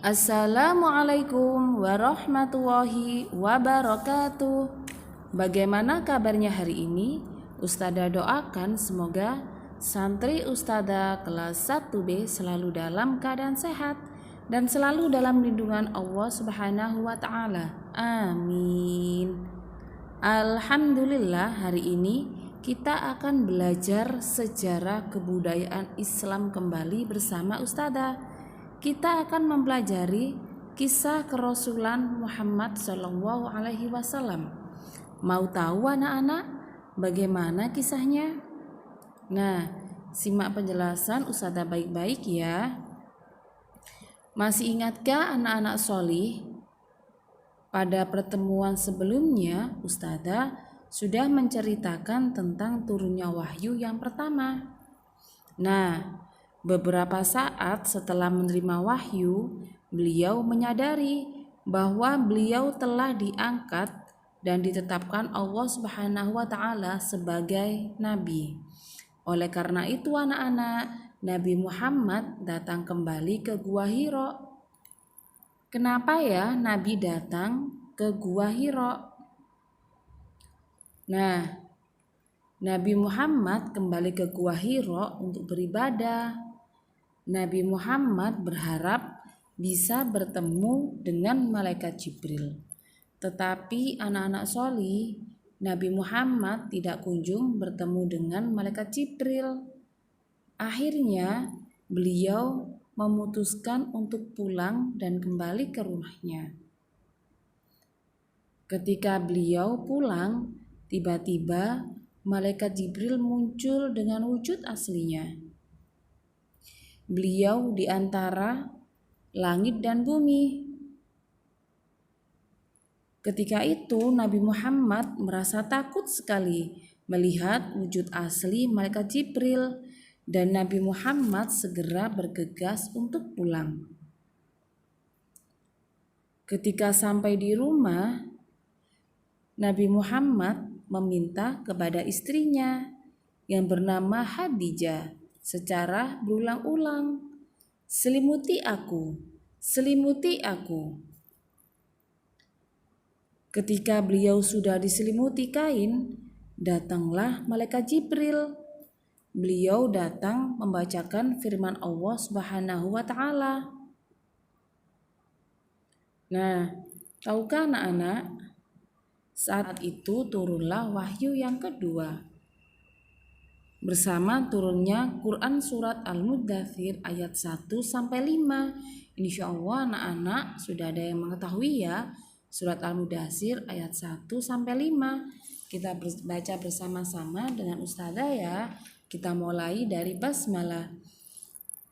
Assalamualaikum warahmatullahi wabarakatuh. Bagaimana kabarnya hari ini? Ustadzah doakan semoga santri Ustadzah kelas 1B selalu dalam keadaan sehat dan selalu dalam lindungan Allah Subhanahu wa taala. Amin. Alhamdulillah, hari ini kita akan belajar sejarah kebudayaan Islam kembali bersama Ustadzah. Kita akan mempelajari kisah kerasulan Muhammad Shallallahu Alaihi Wasallam. Mau tahu anak-anak bagaimana kisahnya? Nah, simak penjelasan Ustadzah baik-baik ya. Masih ingatkah anak-anak solih? Pada pertemuan sebelumnya, Ustadzah sudah menceritakan tentang turunnya wahyu yang pertama. Nah, beberapa saat setelah menerima wahyu, beliau menyadari bahwa beliau telah diangkat dan ditetapkan Allah Subhanahu wa taala sebagai nabi. Oleh karena itu anak-anak, Nabi Muhammad datang kembali ke Gua Hira. Kenapa ya Nabi datang ke Gua Hira? Nah, Nabi Muhammad kembali ke Gua Hira untuk beribadah. Nabi Muhammad berharap bisa bertemu dengan malaikat Jibril. Tetapi anak-anak soli, Nabi Muhammad tidak kunjung bertemu dengan malaikat Jibril. Akhirnya beliau memutuskan untuk pulang dan kembali ke rumahnya. Ketika beliau pulang, tiba-tiba malaikat Jibril muncul dengan wujud aslinya. Beliau di antara langit dan bumi. Ketika itu Nabi Muhammad merasa takut sekali melihat wujud asli malaikat Jibril, dan Nabi Muhammad segera bergegas untuk pulang. Ketika sampai di rumah, Nabi Muhammad meminta kepada istrinya yang bernama Khadijah secara berulang-ulang, "Selimuti aku, selimuti aku." Ketika beliau sudah diselimuti kain, datanglah malaikat Jibril. Beliau datang membacakan firman Allah Subhanahu wa taala. Nah, tahukah anak-anak, saat itu turunlah wahyu yang kedua. Bersama turunnya Quran surat Al-Muddathir ayat 1-5. Insya Allah anak-anak sudah ada yang mengetahui ya, surat Al-Muddathir ayat 1-5. Kita baca bersama-sama dengan Ustadzah ya. Kita mulai dari basmalah.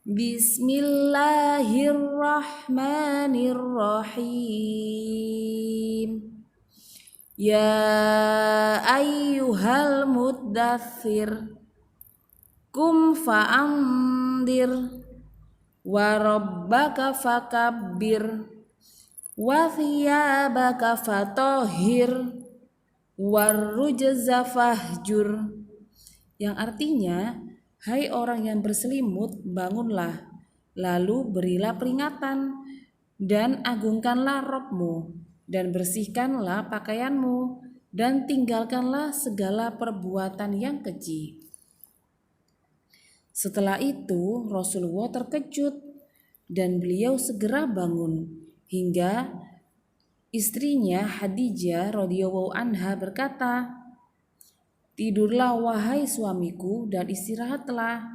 Bismillahirrahmanirrahim. Ya ayyuhal muddathir, kum fa'andir, wa rabbaka fakabbir, wa thiyabaka fatahhir, warrujza fahjur. Yang artinya, hai orang yang berselimut, bangunlah, lalu berilah peringatan, dan agungkanlah Rabb-mu, dan bersihkanlah pakaianmu, dan tinggalkanlah segala perbuatan yang keji. Setelah itu Rasulullah terkejut dan beliau segera bangun, hingga istrinya Khadijah radhiyallahu anha berkata, "Tidurlah wahai suamiku dan istirahatlah."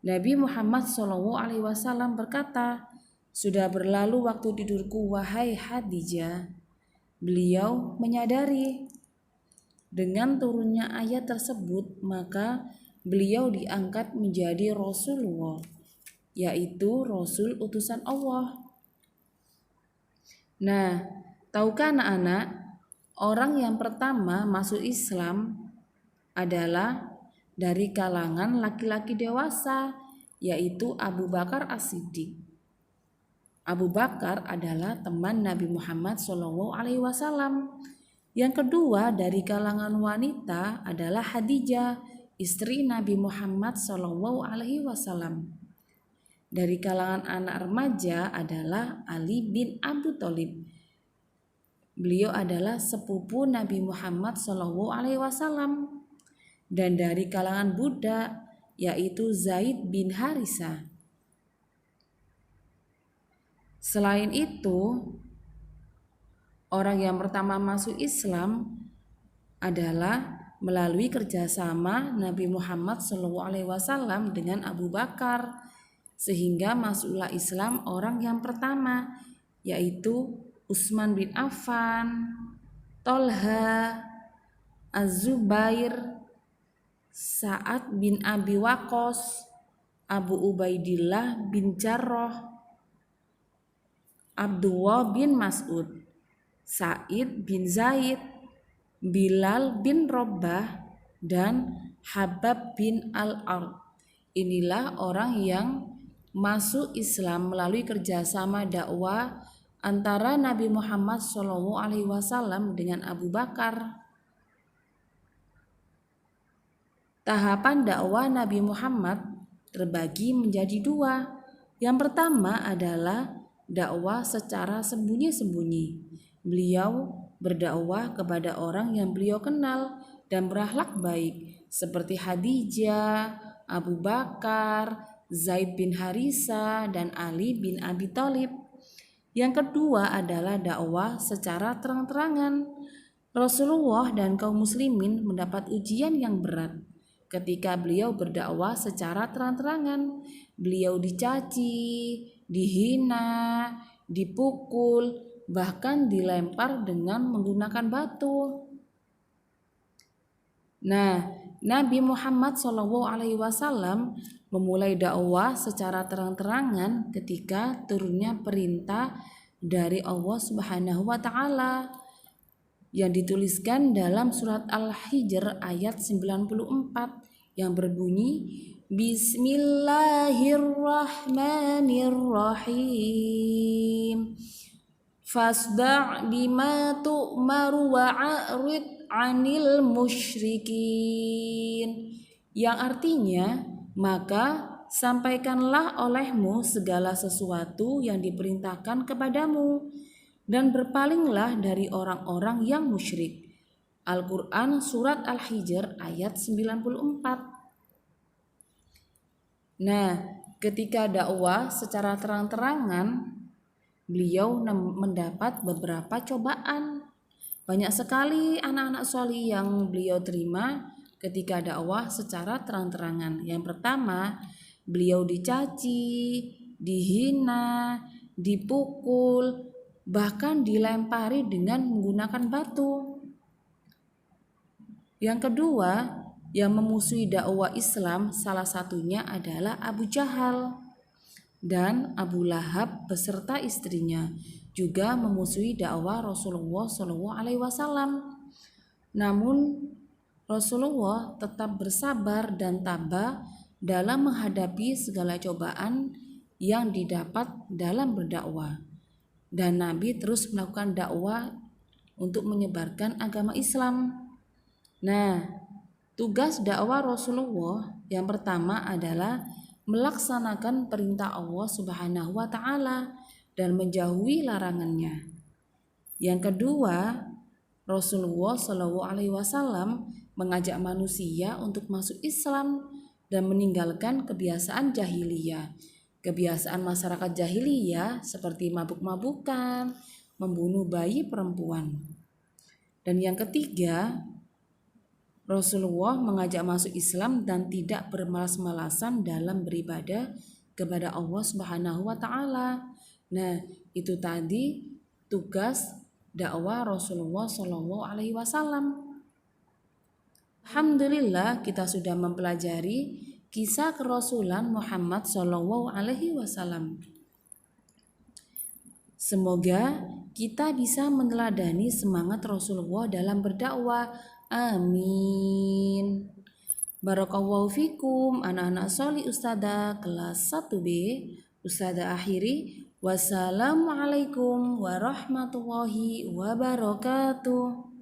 Nabi Muhammad SAW berkata, "Sudah berlalu waktu tidurku wahai Khadijah." Beliau menyadari dengan turunnya ayat tersebut, maka beliau diangkat menjadi Rasulullah, yaitu Rasul utusan Allah. Nah, tahukah anak-anak, orang yang pertama masuk Islam adalah dari kalangan laki-laki dewasa, yaitu Abu Bakar As-Siddiq. Abu Bakar adalah teman Nabi Muhammad SAW. Yang kedua dari kalangan wanita adalah Khadijah, istri Nabi Muhammad SAW. Dari kalangan anak remaja adalah Ali bin Abi Thalib. Beliau adalah sepupu Nabi Muhammad SAW. Dan dari kalangan budak yaitu Zaid bin Harisah. Selain itu, orang yang pertama masuk Islam adalah melalui kerjasama Nabi Muhammad SAW dengan Abu Bakar, sehingga masuklah Islam orang yang pertama yaitu Utsman bin Affan, Tolha, Az-Zubair, Sa'ad bin Abi Waqqas, Abu Ubaidillah bin Jarrah, Abdullah bin Mas'ud, Sa'id bin Zaid, Bilal bin Rabah, dan Habab bin Al-Ard. Inilah orang yang masuk Islam melalui kerjasama dakwah antara Nabi Muhammad SAW dengan Abu Bakar. Tahapan dakwah Nabi Muhammad terbagi menjadi dua. Yang pertama adalah dakwah secara sembunyi-sembunyi. Beliau berdakwah kepada orang yang beliau kenal dan berakhlak baik, seperti Khadijah, Abu Bakar, Zaid bin Harisah, dan Ali bin Abi Thalib. Yang kedua adalah dakwah secara terang-terangan. Rasulullah dan kaum muslimin mendapat ujian yang berat ketika beliau berdakwah secara terang-terangan. Beliau dicaci, dihina, dipukul, bahkan dilempar dengan menggunakan batu. Nah, Nabi Muhammad SAW memulai dakwah secara terang-terangan ketika turunnya perintah dari Allah Subhanahu wa taala yang dituliskan dalam surat Al-Hijr ayat 94 yang berbunyi Bismillahirrahmanirrahim. Fasda' bima tu'maru wa'arid 'anil musyrikin. Yang artinya, maka sampaikanlah olehmu segala sesuatu yang diperintahkan kepadamu dan berpalinglah dari orang-orang yang musyrik. Al-Quran Surat Al-Hijr ayat 94. Nah, ketika dakwah secara terang-terangan, beliau mendapat beberapa cobaan. Banyak sekali anak-anak sholih yang beliau terima ketika dakwah secara terang-terangan. Yang pertama, beliau dicaci, dihina, dipukul, bahkan dilempari dengan menggunakan batu. Yang kedua, yang memusuhi dakwah Islam salah satunya adalah Abu Jahal dan Abu Lahab beserta istrinya, juga memusuhi dakwah Rasulullah SAW. Namun Rasulullah tetap bersabar dan tabah dalam menghadapi segala cobaan yang didapat dalam berdakwah. Dan Nabi terus melakukan dakwah untuk menyebarkan agama Islam. Nah, tugas dakwah Rasulullah yang pertama adalah melaksanakan perintah Allah Subhanahu wa taala dan menjauhi larangannya. Yang kedua, Rasulullah SAW mengajak manusia untuk masuk Islam dan meninggalkan kebiasaan jahiliyah. Kebiasaan masyarakat jahiliyah seperti mabuk-mabukan, membunuh bayi perempuan. Dan yang ketiga, Rasulullah mengajak masuk Islam dan tidak bermalas-malasan dalam beribadah kepada Allah Subhanahu wa taala. Nah, itu tadi tugas dakwah Rasulullah SAW. Alhamdulillah kita sudah mempelajari kisah kerasulan Muhammad SAW. Semoga kita bisa meneladani semangat Rasulullah dalam berdakwah. Amin. Barakallahu fikum anak-anak sholih Ustadzah kelas 1B. Ustadzah akhiri. Wassalamualaikum warahmatullahi wabarakatuh.